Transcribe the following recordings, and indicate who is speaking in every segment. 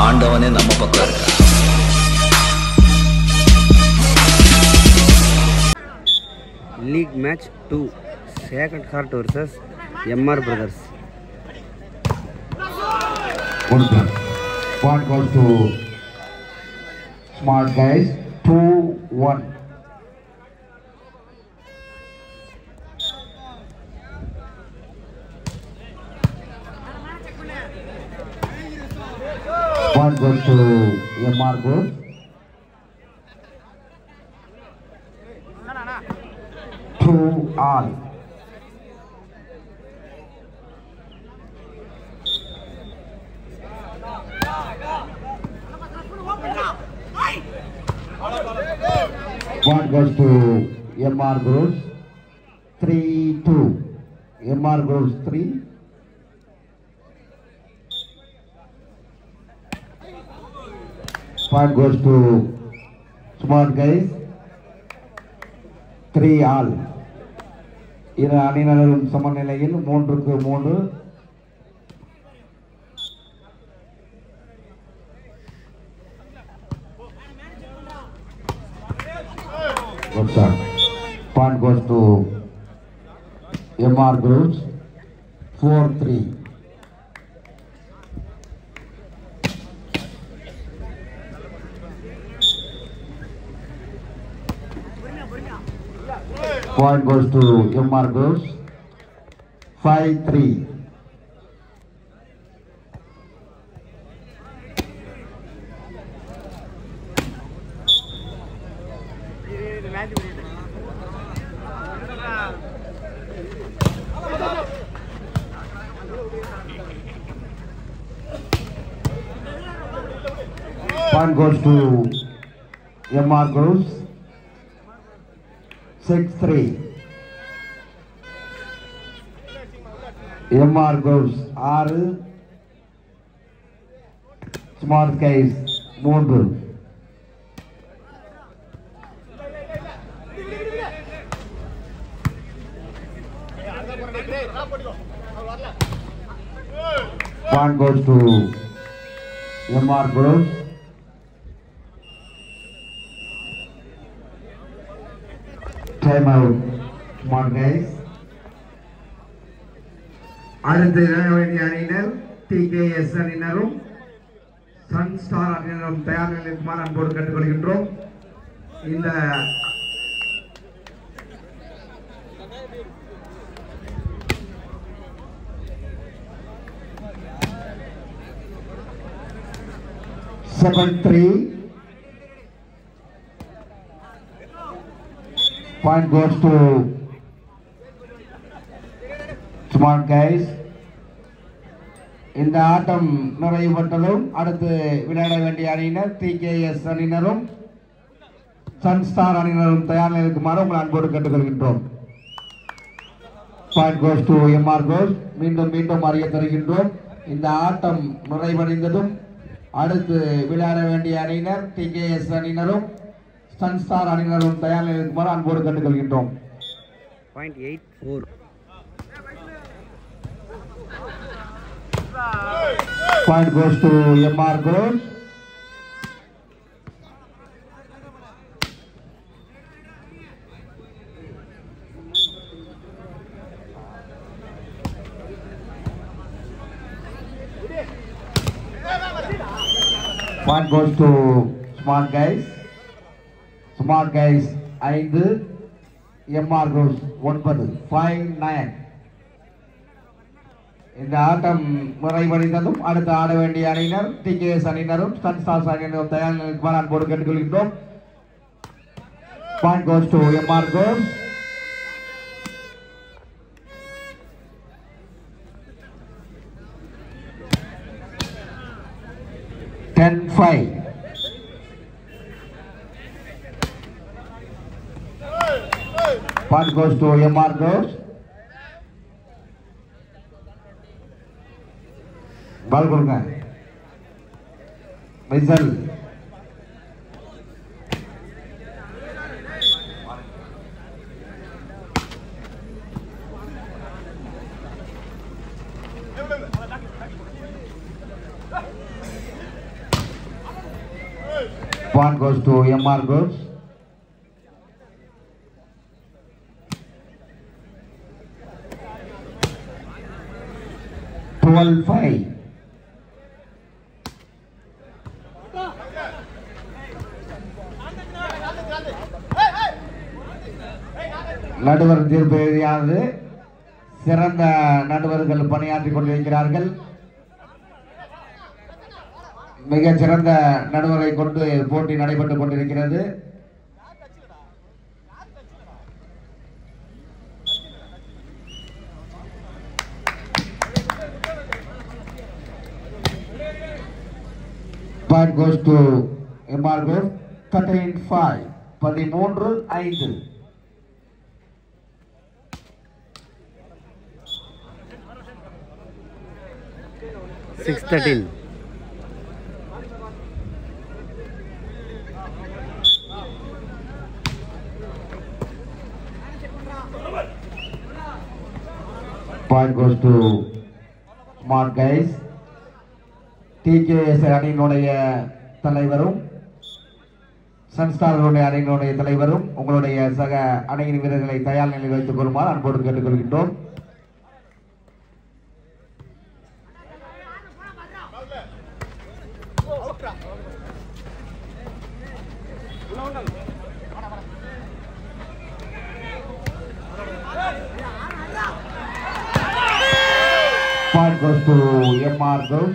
Speaker 1: ஆண்டவனே நம்ம பக்கம் இருக்கான்.
Speaker 2: League match 2, Sacred Heart versus MR Brothers.
Speaker 3: One goes to Smart Guys, 2-1. One goes to MR Group. Two all. One goes to MR Groups. 3-2. MR Groups 3. One goes to Smart Guys. 3 all. இரு அணியினரும் சமநிலையில் 3-3. Point goes to MR Groups 4-3. Point goes to MR Groups 5-3. Point goes to MR Groups 6-3. MR Groups 6, Smart Guys 3. Point goes to MR Groups. Time out, Smart Guys. அடுத்த அணியினர் TKS அணியினரும் Sun star அணியினரும் தயார் நிலைக்குமாறு அன்போடு கேட்டுக்கொள்கின்றோம். இந்த Seven-3. Point goes to Smart Guys. இந்த ஆட்டம் நிறைவுபட்டதும் அடுத்து விளையாட வேண்டிய அணியினர் TKS அணியினரும் சன் ஸ்டார் அணியினரும் தயார் நிலைக்குமாறு உங்கள் அன்போடு கேட்டுக்கொள்கின்றோம். Point goes to MR Groups. மீண்டும் அறிய தருகின்றோம். இந்த ஆட்டம் நிறைவடைந்ததும் அடுத்து விளையாட வேண்டிய அணியினர் TKS அணியினரும் சன் ஸ்டார் அணியினரும் தயார் நிலைக்குமாறு அன்போடு கேட்டுக்கொள்கின்றோம்.
Speaker 2: Point 8-4.
Speaker 3: Point goes to MR Groups. Point goes to Smart Guys. Smart Guys 5, MR Groups 9. 5-9. இந்த ஆட்டம் நிறைவடைந்ததும் அடுத்து ஆட வேண்டிய அணியினர் TKS அணியினரும் சன் ஸ்டார்ஸ் அணியினரும் தயார் நிலைக்குமாறு அன்போடு கேட்டுக்கொள்கின்றோம். Point goes to MR Groups. Ten-5. Point goes to MR Groups. பால் கொடுங்க. மைசல் Point goes to MR Groups. $12-5. நடுவர் தீர்ப்பு எழுதியானது சிறந்த நடுவர்கள் பணியாற்றிக் கொண்டிருக்கிறார்கள். மிக சிறந்த நடுவரை கொண்டு போட்டி நடைபெற்றுக் கொண்டிருக்கிறது. Point goes to MR Group. 13-5. 13-5.
Speaker 2: 6-13.
Speaker 3: Point goes to Smart Guys. TKS அணியினுடைய தலைவரும் சன்ஸ்டார்களுடைய அணியினுடைய தலைவரும் உங்களுடைய சக அணியின் வீரர்களை தயார் நிலையில் வைத்துக் கொள்ளுமாறு அன்போடு கேட்டுக்கொள்கின்றோம். Point goes to MR Group.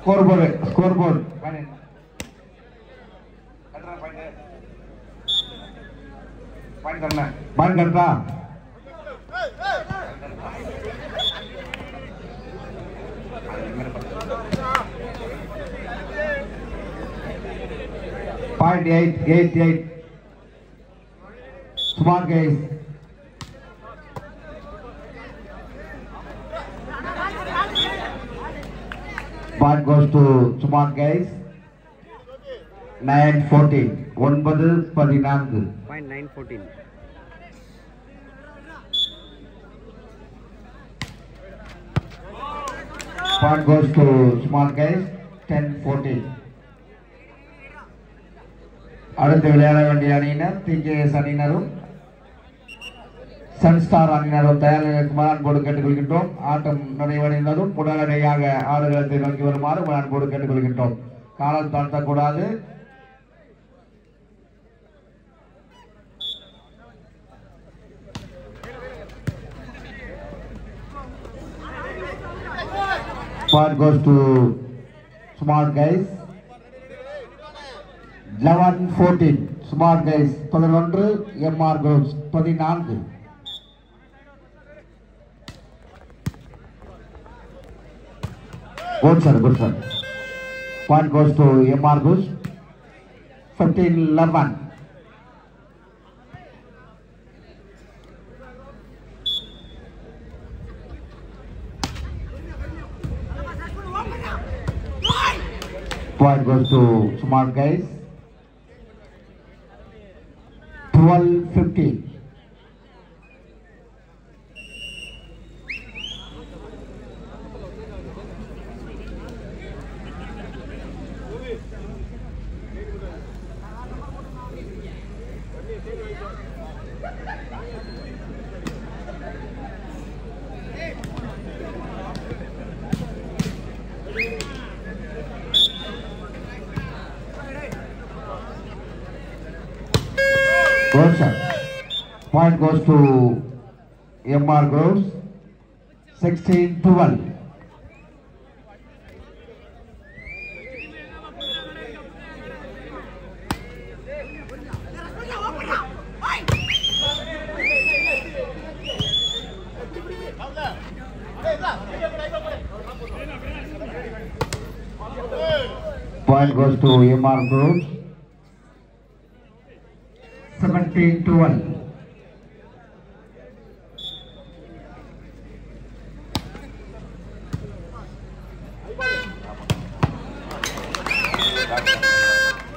Speaker 3: Scoreboard. Point करना. Point 8. Smart Guys. Point goes to Smart Guys. 9-14. 9-14.
Speaker 2: Point 9-14.
Speaker 3: Point goes to Smart Guys. 10-14. அடுத்து விளையாட வேண்டிய அணியினர் TKS அணியினரும் சன்ஸ்டார் அணியினரும் தயாராக இருக்குமாறு அன்போடு கேட்டுக்கொள்கின்றோம். ஆட்டம் நிறைவடைந்ததும் உடனடியாக ஆடுகளத்தை நோக்கி வருமாறு அன்போடு கேட்டுக்கொள்கின்றோம். காலம் தாழ்த்தக்கூடாது. Point goes to Smart Guys. 11-14. Smart Guys 11, MR Groups 14. Good sir. Point goes to MR Groups. 15-11. Point goes to Smart Guys. 12-15. Good sir. Point goes to MR Groups. 16-12. Point goes to MR Groups. 17-12.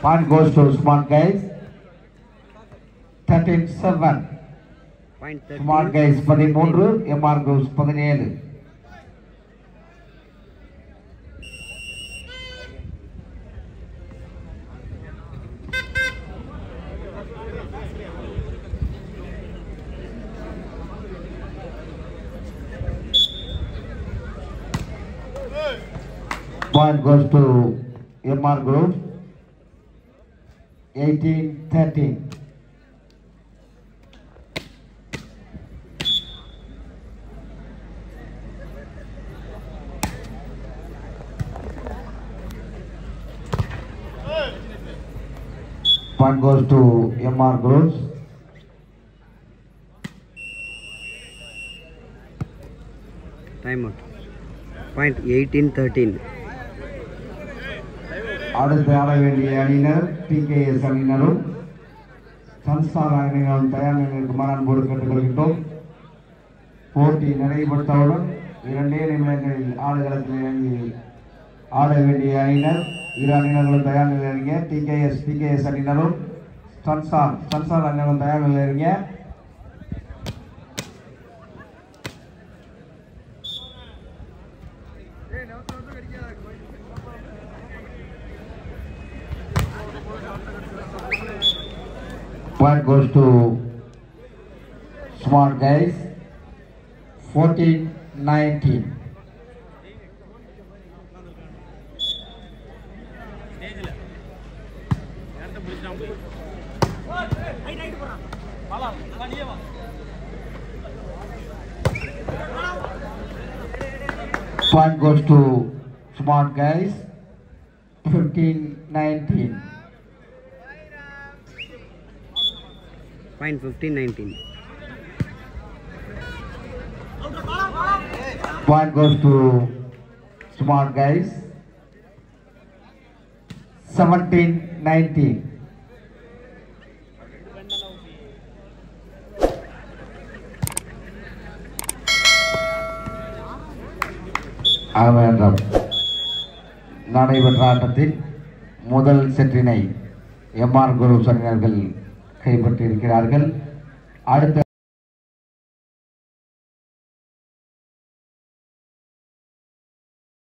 Speaker 3: Point goes to Smart Guys. 13-7.
Speaker 2: Point 13.
Speaker 3: Smart Guys 13, MR Groups 17. Point goes to MR Group. 18-13. Point goes to MR Groups.
Speaker 2: Time out. Point 18-13.
Speaker 3: அடுத்து ஆட வேண்டிய அணியினர் TKS அணியினரும் Sunstar அணியினரும் தயார் நிலைக்கு அன்போடு கேட்டுக்கொள்கின்றோம். போட்டி நிறைவுபட்டவுடன் 2 நிமிடங்களில் ஆடுகளத்தில் இறங்கி ஆட வேண்டிய அணியினர் இரு அணியினர்களும் தயார் நிலையில் இருங்க. டிகேஎஸ் அணியினரும் சன்ஸ்டார் அணியினரும் தயார் நிலையில் இருங்க. Point goes to Smart Guys. 14-19. Point goes to Smart Guys. 15-19.
Speaker 2: Point 15-19.
Speaker 3: Point goes to Smart Guys. 17-19. நடைபெற்ற ஆட்டத்தில் முதல் செட்டினை எம்ஆர் குரூப் அணியினர்கள் கைப்பற்றியிருக்கிறார்கள். அடுத்த